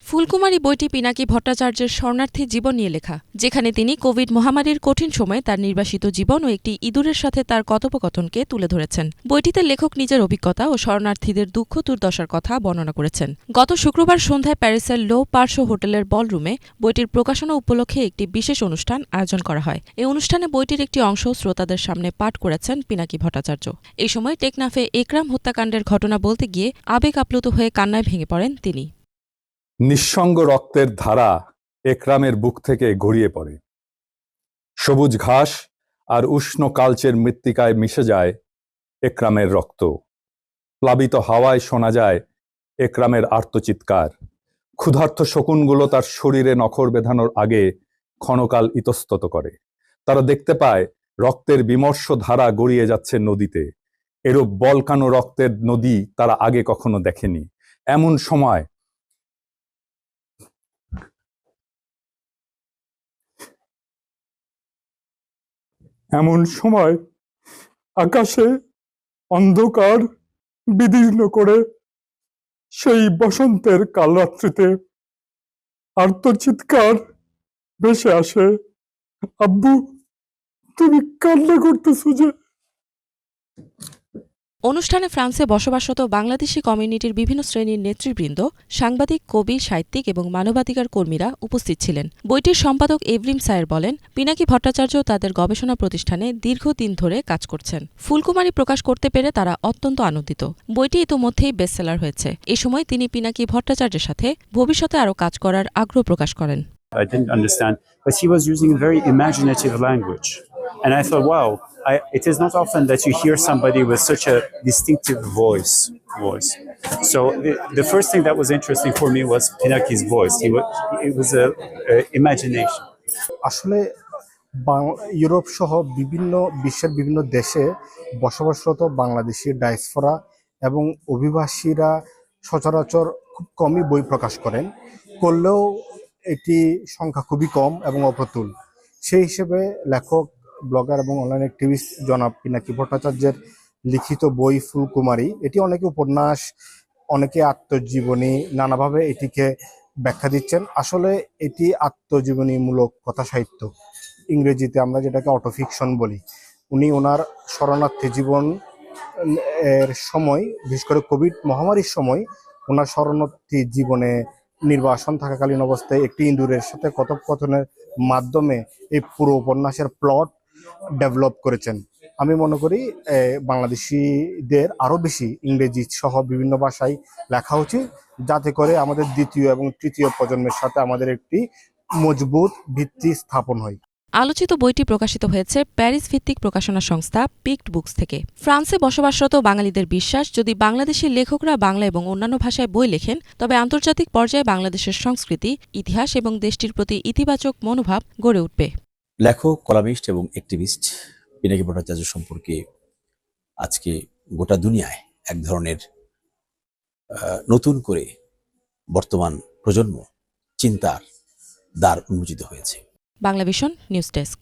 ফুলকুমারী বইটি পিনাকি ভট্টাচার্যের শরণার্থী জীবন নিয়ে লেখা, যেখানে তিনি কোভিড মহামারীর কঠিন সময়ে তার নির্বাসিত জীবন ও একটি ইঁদুরের সাথে তার কথোপকথনকে তুলে ধরেছেন। বইটিতে লেখক নিজের অভিজ্ঞতা ও শরণার্থীদের দুঃখ দুর্দশার কথা বর্ণনা করেছেন। গত শুক্রবার সন্ধ্যায় প্যারিসের লো পার্শো হোটেলের বলরুমে বইটির প্রকাশনা উপলক্ষে একটি বিশেষ অনুষ্ঠান আয়োজন করা হয়। এই অনুষ্ঠানে বইটির একটি অংশ শ্রোতাদের সামনে পাঠ করেছেন পিনাকি ভট্টাচার্য। এই সময় টেকনাফে একরাম হত্যাকাণ্ডের ঘটনা বলতে গিয়ে আবেগ আপ্লুত হয়ে কান্নায় ভেঙে পড়েন তিনি। নিঃসঙ্গ রক্তের ধারা একরামের বুক থেকে গড়িয়ে পড়ে। সবুজ ঘাস আর উষ্ণ কালচের মৃত্তিকায় মিশে যায় একরামের রক্ত। প্লাবিত হাওয়ায় শোনা যায় একরামের আর্তচিৎকার। ক্ষুধার্ত শকুনগুলো তার শরীরে নখর বেঁধানোর আগে ক্ষণকাল ইতস্তত করে। তারা দেখতে পায় রক্তের বিমর্ষ ধারা গড়িয়ে যাচ্ছে নদীতে। এরূপ বলকানো রক্তের নদী তারা আগে কখনো দেখেনি। এমন সময় আকাশে অন্ধকার বিদীর্ণ করে সেই বসন্তের কালরাত্রিতে আর্তচিৎকার ভেসে আসে, আব্বু তুমি কান্না করতেছো যে। অনুষ্ঠানে ফ্রান্সে বসবাসরত বাংলাদেশি কমিউনিটির বিভিন্ন শ্রেণীর নেতৃবৃন্দ, সাংবাদিক, কবি, সাহিত্যিক এবং মানবাধিকার কর্মীরা উপস্থিত ছিলেন। বইটির সম্পাদক এভরিম সায়ের বলেন, পিনাকি ভট্টাচার্য তাদের গবেষণা প্রতিষ্ঠানে দীর্ঘদিন ধরে কাজ করছেন। ফুলকুমারী প্রকাশ করতে পেরে তারা অত্যন্ত আনন্দিত। বইটি ইতোমধ্যেই বেস্টসেলার হয়েছে। এ সময় তিনি পিনাকি ভট্টাচার্যের সাথে ভবিষ্যতে আরও কাজ করার আগ্রহ প্রকাশ করেন। I didn't understand, but he was using a very imaginative language. And I thought, wow, it is not often that you hear somebody with such a distinctive voice. So the first thing that was interesting for me was Pinaki's voice. It was a imagination. আসলে Europe সহ বিশ্বের বিভিন্ন দেশে বসবাসরত Bangladeshi diaspora এবং অভিবাসীরা সচরাচর খুব কমই বই প্রকাশ করেন, করলেও এটি সংখ্যা খুবই কম এবং অপ্রতুল। সেই হিসেবে লেখক, ব্লগার এবং অনলাইন অ্যাক্টিভিস্ট জনাব পিনাকি ভট্টাচার্যের লিখিত বই ফুলকুমারী, এটি অনেকে উপন্যাস, অনেকে আত্মজীবনী, নানাভাবে এটিকে ব্যাখ্যা দিচ্ছেন। আসলে এটি আত্মজীবনীমূলক কথা সাহিত্য, ইংরেজিতে আমরা যেটাকে অটোফিকশন বলি। উনি ওনার শরণার্থী জীবন এর সময়, বিশেষ করে কোভিড মহামারীর সময়, ওনার শরণার্থী জীবনে নির্বাসন থাকাকালীন অবস্থায় একটি ইঁদুরের সাথে কথোপকথনের মাধ্যমে এই পুরো উপন্যাসের প্লট ডেভেলপ করেছেন। আমি মনে করি বাংলাদেশিদের আরো বেশি ইংরেজি সহ বিভিন্ন ভাষায় লেখা উচিত, যাতে করে আমাদের দ্বিতীয় এবং তৃতীয় প্রজন্মের সাথে আমাদের একটি মজবুত ভিত্তি স্থাপন হয়। আলোচিত বইটি প্রকাশিত হয়েছে প্যারিস ভিত্তিক প্রকাশনা সংস্থা পিকড বুকস থেকে। ফ্রান্সে বসবাসরত বাঙালিদের বিশ্বাস, যদি বাংলাদেশি লেখকরা বাংলা এবং অন্যান্য ভাষায় বই লেখেন, তবে আন্তর্জাতিক পর্যায়ে বাংলাদেশের সংস্কৃতি, ইতিহাস এবং দেশটির প্রতি ইতিবাচক মনোভাব গড়ে উঠবে। লেখক, কলামিস্ট এবং অ্যাক্টিভিস্ট পিনাকি ভট্টাচার্য সম্পর্কে আজকে গোটা দুনিয়ায় এক ধরনের নতুন করে বর্তমান প্রজন্ম চিন্তার দ্বার উন্মোচিত হয়েছে। Banglavision news desk.